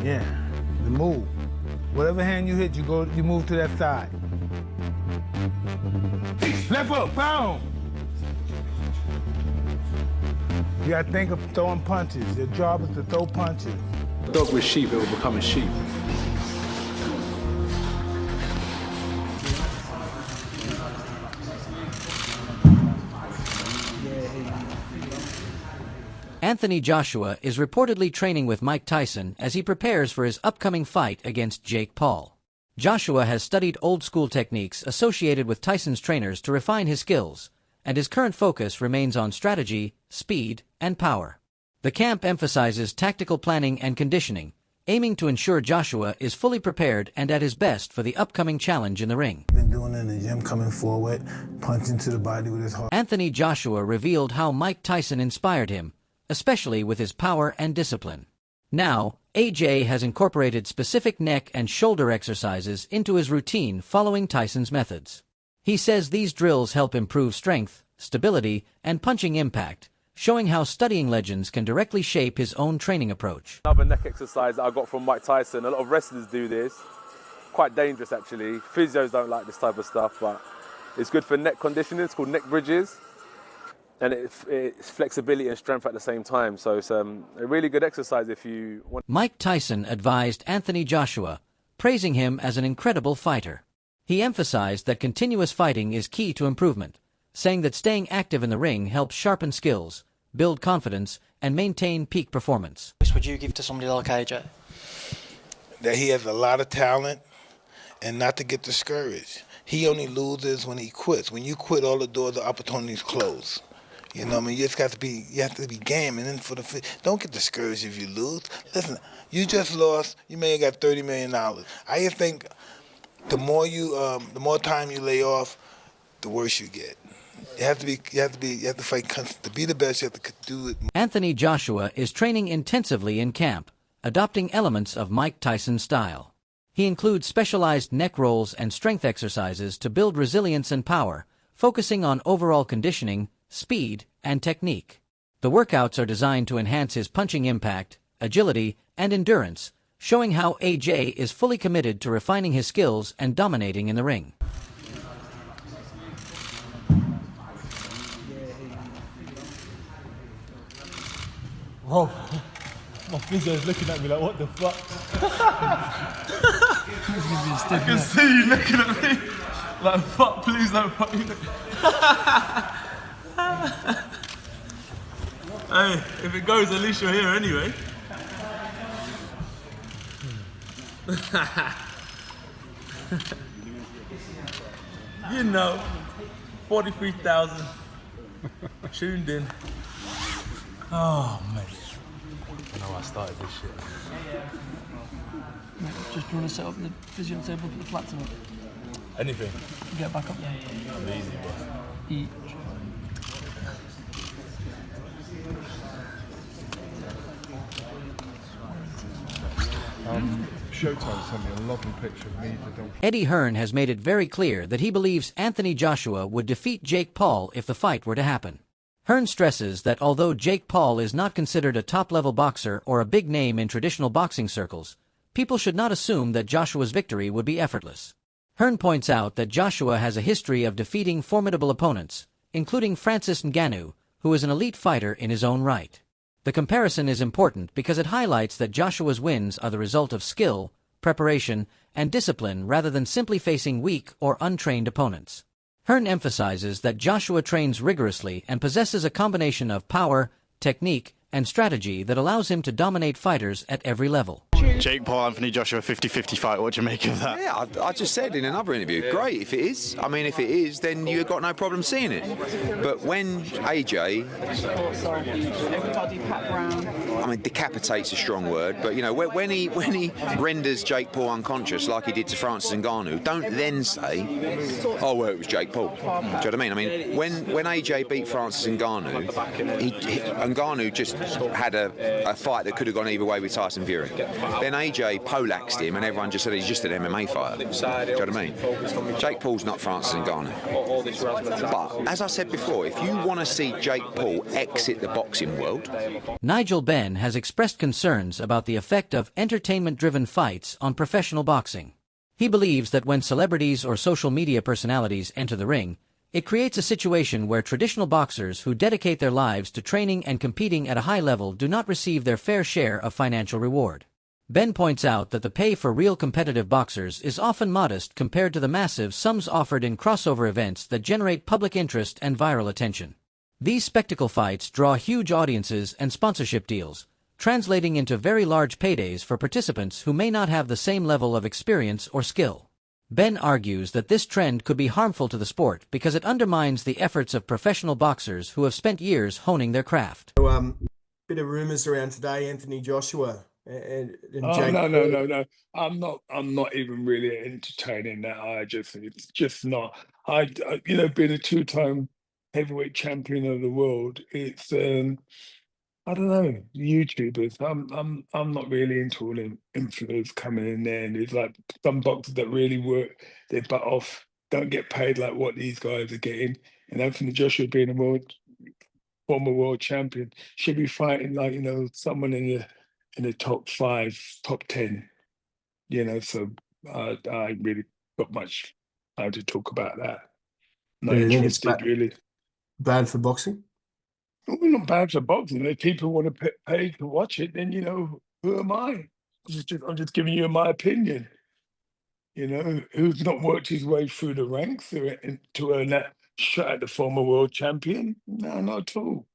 Yeah, the move. Whatever hand you hit, you move to that side. Left hook, boom! You gotta think of throwing punches. Your job is to throw punches. A dog with sheep, it will become a sheep. Anthony Joshua is reportedly training with Mike Tyson as he prepares for his upcoming fight against Jake Paul. Joshua has studied old-school techniques associated with Tyson's trainers to refine his skills, and his current focus remains on strategy, speed, and power. The camp emphasizes tactical planning and conditioning, aiming to ensure Joshua is fully prepared and at his best for the upcoming challenge in the ring. Been doing it in the gym, coming forward, punching to the body with his heart. Anthony Joshua revealed how Mike Tyson inspired him, especially with his power and discipline. Now, AJ has incorporated specific neck and shoulder exercises into his routine following Tyson's methods. He says these drills help improve strength, stability, and punching impact, showing how studying legends can directly shape his own training approach. Another neck exercise that I got from Mike Tyson. A lot of wrestlers do this. Quite dangerous, actually. Physios don't like this type of stuff, but it's good for neck conditioning. It's called neck bridges. And it's flexibility and strength at the same time. So it's a really good exercise if you want. Mike Tyson advised Anthony Joshua, praising him as an incredible fighter. He emphasized that continuous fighting is key to improvement, saying that staying active in the ring helps sharpen skills, build confidence, and maintain peak performance. What would you give to somebody like AJ? That he has a lot of talent and not to get discouraged. He only loses when he quits. When you quit, all the doors of opportunities close. You know what I mean? You have to be game, and then don't get discouraged if you lose. Listen, you just lost, you may have got $30 million. I just think the more time you lay off, the worse you get. You have to fight to be the best. You have to do it. Anthony Joshua is training intensively in camp, adopting elements of Mike Tyson's style. He includes specialized neck rolls and strength exercises to build resilience and power, focusing on overall conditioning, speed, and technique. The workouts are designed to enhance his punching impact, agility, and endurance, showing how AJ is fully committed to refining his skills and dominating in the ring. Whoa, my physio's looking at me like, what the fuck? I can see you looking at me like, fuck, please don't fuck you. Hey, if it goes, at least you're here anyway. You know, 43,000 tuned in. Oh, mate. I know I started this shit. Just trying to set up the physio table, put the flats on it. Anything. Get back up there. I'm easy, boss. Eat. Showtime sent me a lovely picture of me, the donkey. Eddie Hearn has made it very clear that he believes Anthony Joshua would defeat Jake Paul if the fight were to happen. Hearn stresses that although Jake Paul is not considered a top-level boxer or a big name in traditional boxing circles, people should not assume that Joshua's victory would be effortless. Hearn points out that Joshua has a history of defeating formidable opponents, including Francis Ngannou, who is an elite fighter in his own right. The comparison is important because it highlights that Joshua's wins are the result of skill, preparation, and discipline rather than simply facing weak or untrained opponents. Hearn emphasizes that Joshua trains rigorously and possesses a combination of power, technique, and strategy that allows him to dominate fighters at every level. Jake Paul, Anthony Joshua, 50-50 fight. What do you make of that? Yeah, I just said in another interview, great if it is. I mean, if it is, then you've got no problem seeing it. But when AJ, I mean, decapitates a strong word, but you know, when he renders Jake Paul unconscious like he did to Francis Ngannou, don't then say, oh well, it was Jake Paul. Do you know what I mean? I mean, when AJ beat Francis Ngannou, Ngannou just had a fight that could have gone either way with Tyson Fury. Then AJ poleaxed him, and everyone just said he's just an MMA fighter. Do you know what I mean? Jake Paul's not Francis Ngannou. But as I said before, if you want to see Jake Paul exit the boxing world, Nigel Benn has expressed concerns about the effect of entertainment-driven fights on professional boxing. He believes that when celebrities or social media personalities enter the ring, it creates a situation where traditional boxers who dedicate their lives to training and competing at a high level do not receive their fair share of financial reward. Ben points out that the pay for real competitive boxers is often modest compared to the massive sums offered in crossover events that generate public interest and viral attention. These spectacle fights draw huge audiences and sponsorship deals, translating into very large paydays for participants who may not have the same level of experience or skill. Ben argues that this trend could be harmful to the sport because it undermines the efforts of professional boxers who have spent years honing their craft. Bit of rumours around today, Anthony Joshua and Oh, Jake. no. I'm not even really entertaining that. It's just not. Being a two-time heavyweight champion of the world, it's I don't know, YouTubers. I'm not really into all them influencers coming in there, and there's like some boxers that really work their butt off, don't get paid like what these guys are getting. And Anthony Joshua being a former world champion should be fighting like someone in the top 5, top 10. So I really got much time to talk about that. Not You think it's interested really. bad for boxing? Well, not bad for boxing. If people want to pay to watch it, then who am I? I'm just giving you my opinion. Who's not worked his way through the ranks to earn that shot at the former world champion? No, not at all.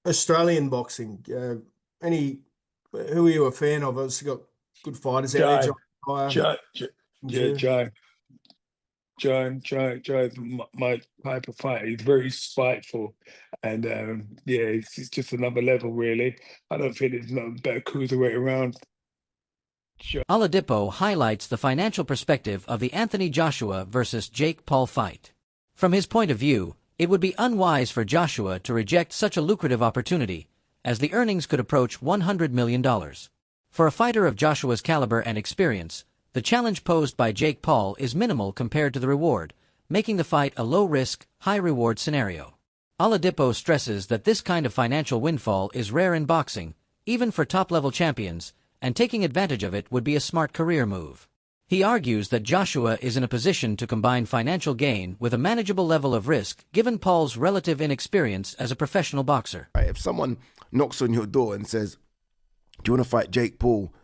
Australian boxing. Who are you a fan of? Obviously got good fighters out there. Jai's my type of fighter. He's very spiteful, and it's just another level, really. I don't think there's no better cruiserweight around. Oladipo highlights the financial perspective of the Anthony Joshua versus Jake Paul fight. From his point of view, it would be unwise for Joshua to reject such a lucrative opportunity, as the earnings could approach $100 million. For a fighter of Joshua's caliber and experience, the challenge posed by Jake Paul is minimal compared to the reward, making the fight a low-risk, high-reward scenario. Oladipo stresses that this kind of financial windfall is rare in boxing, even for top-level champions, and taking advantage of it would be a smart career move. He argues that Joshua is in a position to combine financial gain with a manageable level of risk given Paul's relative inexperience as a professional boxer. If someone knocks on your door and says, "Do you want to fight Jake Paul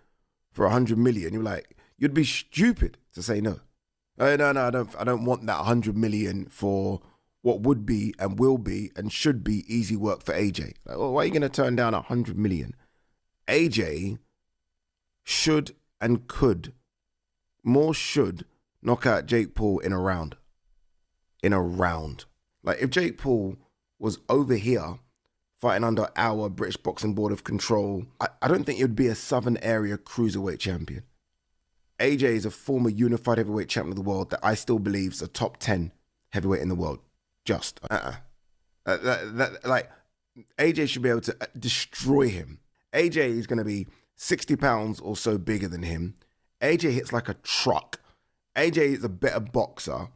for $100 million?" You're like, you'd be stupid to say no. No, I don't want that $100 million for what would be and will be and should be easy work for AJ. Like, well, why are you going to turn down $100 million? AJ should and could knock out Jake Paul in a round. Like if Jake Paul was over here fighting under our British Boxing Board of Control, I don't think it would be a Southern Area cruiserweight champion. AJ is a former unified heavyweight champion of the world that I still believe is a top 10 heavyweight in the world. Like AJ should be able to destroy him. AJ is going to be 60 pounds or so bigger than him. AJ hits like a truck. AJ is a better boxer.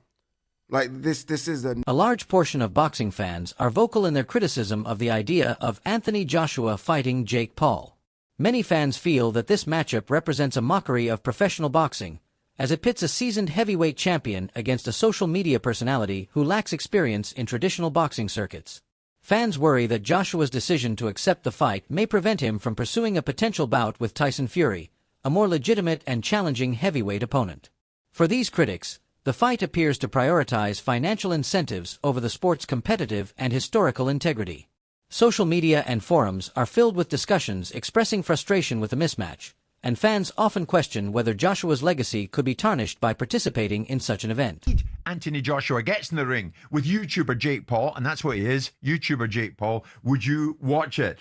Like this is A large portion of boxing fans are vocal in their criticism of the idea of Anthony Joshua fighting Jake Paul. Many fans feel that this matchup represents a mockery of professional boxing, as it pits a seasoned heavyweight champion against a social media personality who lacks experience in traditional boxing circuits. Fans worry that Joshua's decision to accept the fight may prevent him from pursuing a potential bout with Tyson Fury, a more legitimate and challenging heavyweight opponent. For these critics, the fight appears to prioritize financial incentives over the sport's competitive and historical integrity. Social media and forums are filled with discussions expressing frustration with the mismatch, and fans often question whether Joshua's legacy could be tarnished by participating in such an event. Anthony Joshua gets in the ring with YouTuber Jake Paul, and that's what he is, YouTuber Jake Paul. Would you watch it?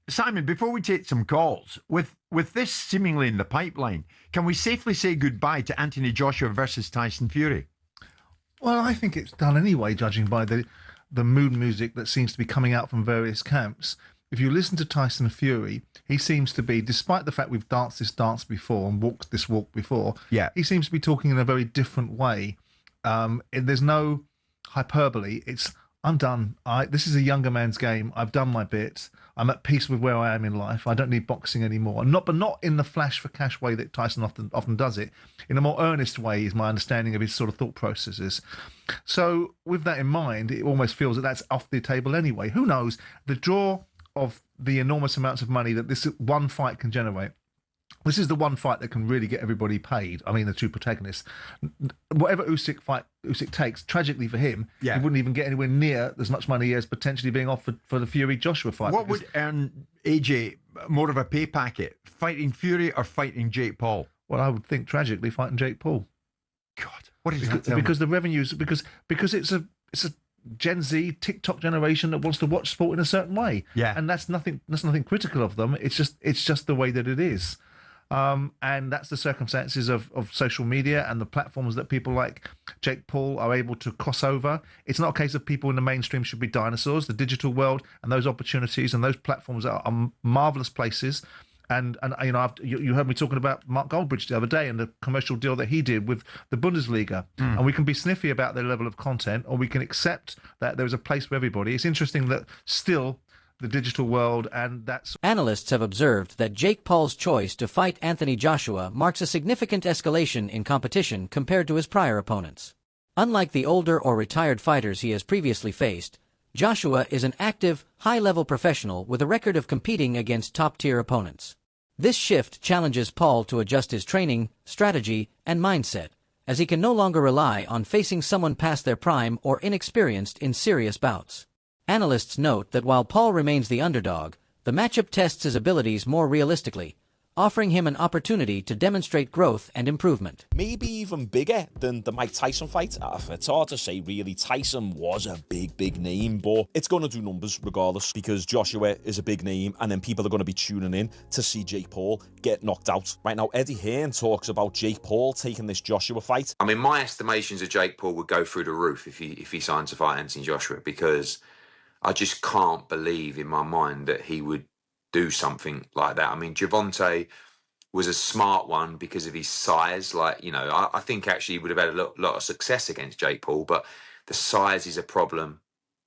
Simon, before we take some calls, with this seemingly in the pipeline, can we safely say goodbye to Anthony Joshua versus Tyson Fury? Well, I think it's done anyway, judging by the mood music that seems to be coming out from various camps. if you listen to Tyson Fury, he seems to be, despite the fact we've danced this dance before and walked this walk before, he seems to be talking in a very different way. There's no hyperbole. It's, I'm done. This is a younger man's game. I've done my bit. I'm at peace with where I am in life. I don't need boxing anymore. But not in the flash for cash way that Tyson often does it. In a more earnest way is my understanding of his sort of thought processes. So with that in mind, it almost feels that that's off the table anyway. Who knows? The draw of the enormous amounts of money that this one fight can generate. This is the one fight that can really get everybody paid. I mean, the two protagonists. Whatever Usyk takes, tragically for him, he wouldn't even get anywhere near as much money as potentially being offered for the Fury-Joshua fight. What would earn AJ more of a pay packet? Fighting Fury or fighting Jake Paul? Well, I would think tragically fighting Jake Paul. God, what is that? Because the revenues, because it's a Gen Z TikTok generation that wants to watch sport in a certain way. Yeah, and that's nothing critical of them. It's just the way that it is. And that's the circumstances of social media and the platforms that people like Jake Paul are able to cross over. It's not a case of people in the mainstream should be dinosaurs. The digital world and those opportunities and those platforms are marvelous places. And you know, you heard me talking about Mark Goldbridge the other day and the commercial deal that he did with the Bundesliga. And we can be sniffy about their level of content, or we can accept that there's a place for everybody. It's interesting that still the digital world, and that's... Analysts have observed that Jake Paul's choice to fight Anthony Joshua marks a significant escalation in competition compared to his prior opponents. Unlike the older or retired fighters he has previously faced, Joshua is an active, high-level professional with a record of competing against top-tier opponents. This shift challenges Paul to adjust his training, strategy, and mindset, as he can no longer rely on facing someone past their prime or inexperienced in serious bouts. Analysts note that while Paul remains the underdog, the matchup tests his abilities more realistically, offering him an opportunity to demonstrate growth and improvement. Maybe even bigger than the Mike Tyson fight. It's hard to say, really. Tyson was a big name, but it's going to do numbers regardless, because Joshua is a big name, and then people are going to be tuning in to see Jake Paul get knocked out. Right now, Eddie Hearn talks about Jake Paul taking this Joshua fight. I mean, my estimations of Jake Paul would go through the roof if he signed to fight Anthony Joshua, because I just can't believe in my mind that he would do something like that. I mean, Gervonta was a smart one because of his size. Like, you know, I think actually he would have had a lot of success against Jake Paul, but the size is a problem.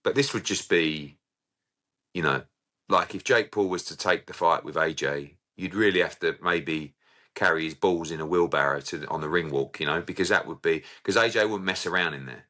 But this would just be, you know, like if Jake Paul was to take the fight with AJ, you'd really have to maybe carry his balls in a wheelbarrow on the ring walk, you know, because AJ wouldn't mess around in there,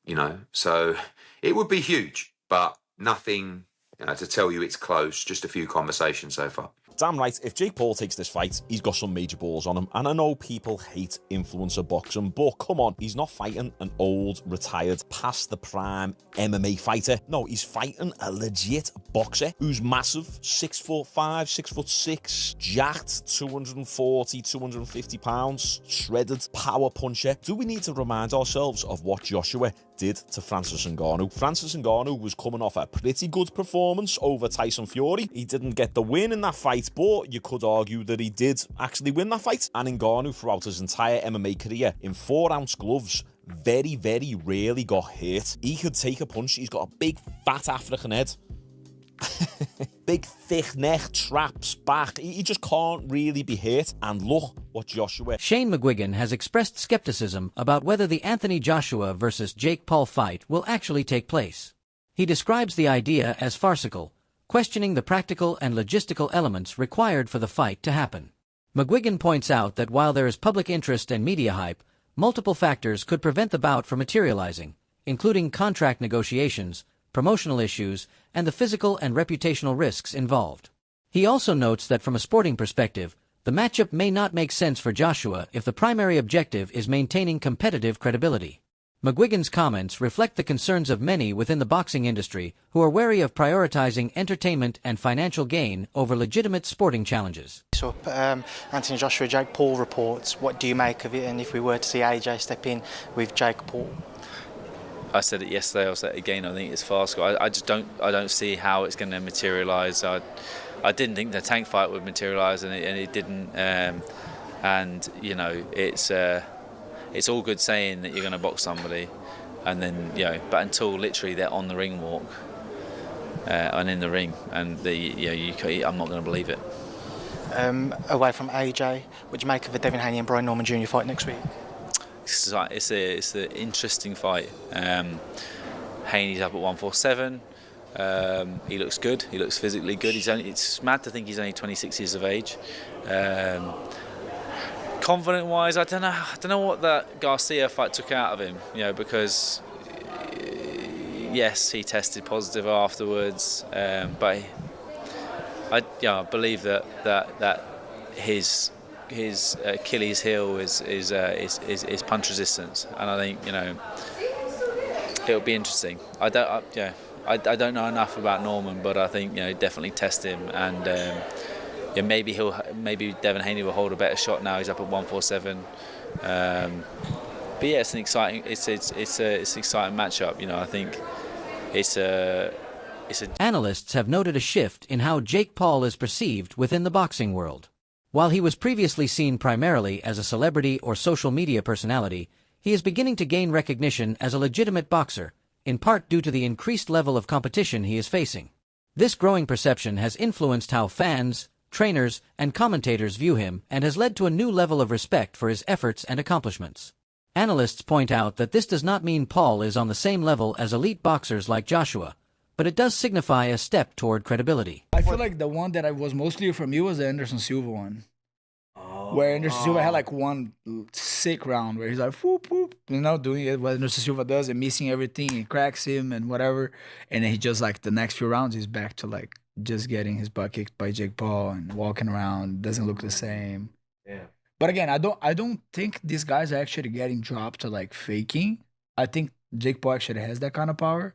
you know. So it would be huge, but nothing, you know, to tell you it's close. Just a few conversations so far. Damn right, if Jake Paul takes this fight, he's got some major balls on him. And I know people hate influencer boxing, but come on, he's not fighting an old, retired, past the prime MMA fighter. No, he's fighting a legit boxer who's massive, 6'5", 6'6", jacked, 240, 250 pounds, shredded, power puncher. Do we need to remind ourselves of what Joshua did to Francis Ngannou? Francis Ngannou was coming off a pretty good performance over Tyson Fury. He didn't get the win in that fight, but you could argue that he did actually win that fight. And Ngannou, throughout his entire MMA career, in 4-ounce gloves, very rarely got hit. He could take a punch. He's got a big, fat African head. Big, thick neck, traps back. He just can't really be hit. And look what Joshua... Shane McGuigan has expressed skepticism about whether the Anthony Joshua versus Jake Paul fight will actually take place. He describes the idea as farcical, questioning the practical and logistical elements required for the fight to happen. McGuigan points out that while there is public interest and media hype, multiple factors could prevent the bout from materializing, including contract negotiations, promotional issues, and the physical and reputational risks involved. He also notes that from a sporting perspective, the matchup may not make sense for Joshua if the primary objective is maintaining competitive credibility. McGuigan's comments reflect the concerns of many within the boxing industry who are wary of prioritizing entertainment and financial gain over legitimate sporting challenges. So, Anthony Joshua, Jake Paul reports. What do you make of it? And if we were to see AJ step in with Jake Paul? I said it yesterday, I'll say it again, I think it's farcical. I don't see how it's going to materialise. I didn't think the Tank fight would materialise, and it didn't. And you know, it's all good saying that you're going to box somebody, and then, you know, but until literally they're on the ring walk, and in the ring, and I'm not going to believe it. Away from AJ, what do you make of the Devin Haney and Brian Norman Jr. fight next week? It's an interesting fight. Haney's up at 147. He looks good. He looks physically good. It's mad to think he's only 26 years of age. Confident-wise, I don't know what that Garcia fight took out of him. Because yes, he tested positive afterwards, but I believe that his Achilles heel is punch resistance, and I think it'll be interesting. I don't know enough about Norman, but I think definitely test him, and maybe Devin Haney will hold a better shot now. He's up at 147. But yeah, it's an exciting matchup. I think it's a. Analysts have noted a shift in how Jake Paul is perceived within the boxing world. While he was previously seen primarily as a celebrity or social media personality, he is beginning to gain recognition as a legitimate boxer, in part due to the increased level of competition he is facing. This growing perception has influenced how fans, trainers, and commentators view him and has led to a new level of respect for his efforts and accomplishments. Analysts point out that this does not mean Paul is on the same level as elite boxers like Joshua, but it does signify a step toward credibility. I feel like the one that I was mostly from you was the Anderson Silva one. Where Anderson Silva had like one sick round where he's like, whoop, whoop, doing it what Anderson Silva does and missing everything and cracks him and whatever. And then he just like the next few rounds, he's back to like just getting his butt kicked by Jake Paul and walking around, doesn't look the same. Yeah. But again, I don't think these guys are actually getting dropped to like faking. I think Jake Paul actually has that kind of power.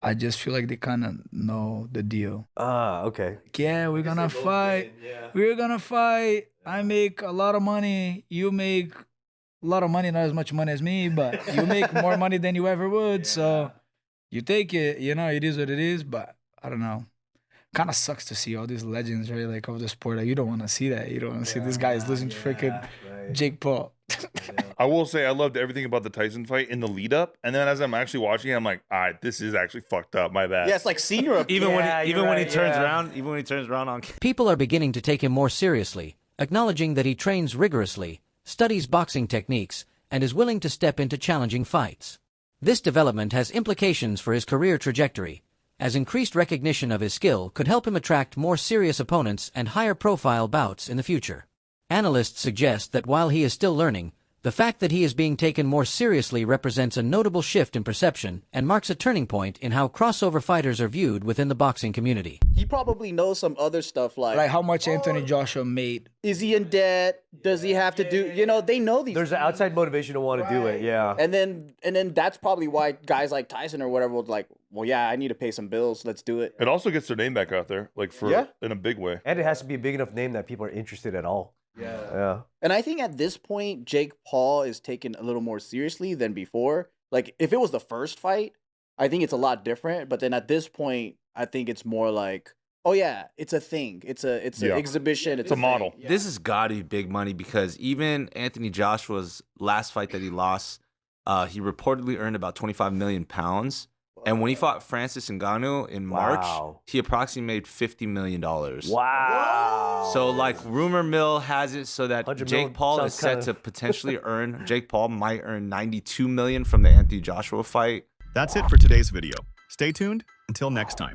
I just feel like they kind of know the deal. Okay. Yeah, we're gonna fight. We're gonna fight. I make a lot of money. You make a lot of money, not as much money as me, but you make more money than you ever would. So you take it. It is what it is. But I don't know. Kind of sucks to see all these legends, right? Like of the sport. Like, you don't want to see that. You don't want to see this guy is losing to freaking Jake Paul. I will say I loved everything about the Tyson fight in the lead up, and then as I'm actually watching it, I'm like, all right, this is actually fucked up. My bad. Yeah, it's like senior. Even when he turns around on. People are beginning to take him more seriously, acknowledging that he trains rigorously, studies boxing techniques, and is willing to step into challenging fights. This development has implications for his career trajectory, as increased recognition of his skill could help him attract more serious opponents and higher-profile bouts in the future. Analysts suggest that while he is still learning, the fact that he is being taken more seriously represents a notable shift in perception and marks a turning point in how crossover fighters are viewed within the boxing community. He probably knows some other stuff like how much Anthony Joshua made. Is he in debt? Does he have to do? They know these. There's an outside motivation to want to do it. Yeah. And then that's probably why guys like Tyson or whatever would like, well, yeah, I need to pay some bills. Let's do it. It also gets their name back out there, like in a big way. And it has to be a big enough name that people are interested at all. Yeah. And I think at this point, Jake Paul is taken a little more seriously than before. Like, if it was the first fight, I think it's a lot different. But then at this point, I think it's more like, oh yeah, it's a thing. It's an exhibition. It's a model. Yeah. This has got to be big money because even Anthony Joshua's last fight that he lost, he reportedly earned about 25 million pounds. And when he fought Francis Ngannou in March, he approximately made $50 million. Wow. So, like, rumor mill has it so that Jake Paul is set to potentially earn, Jake Paul might earn $92 million from the Anthony Joshua fight. That's it for today's video. Stay tuned until next time.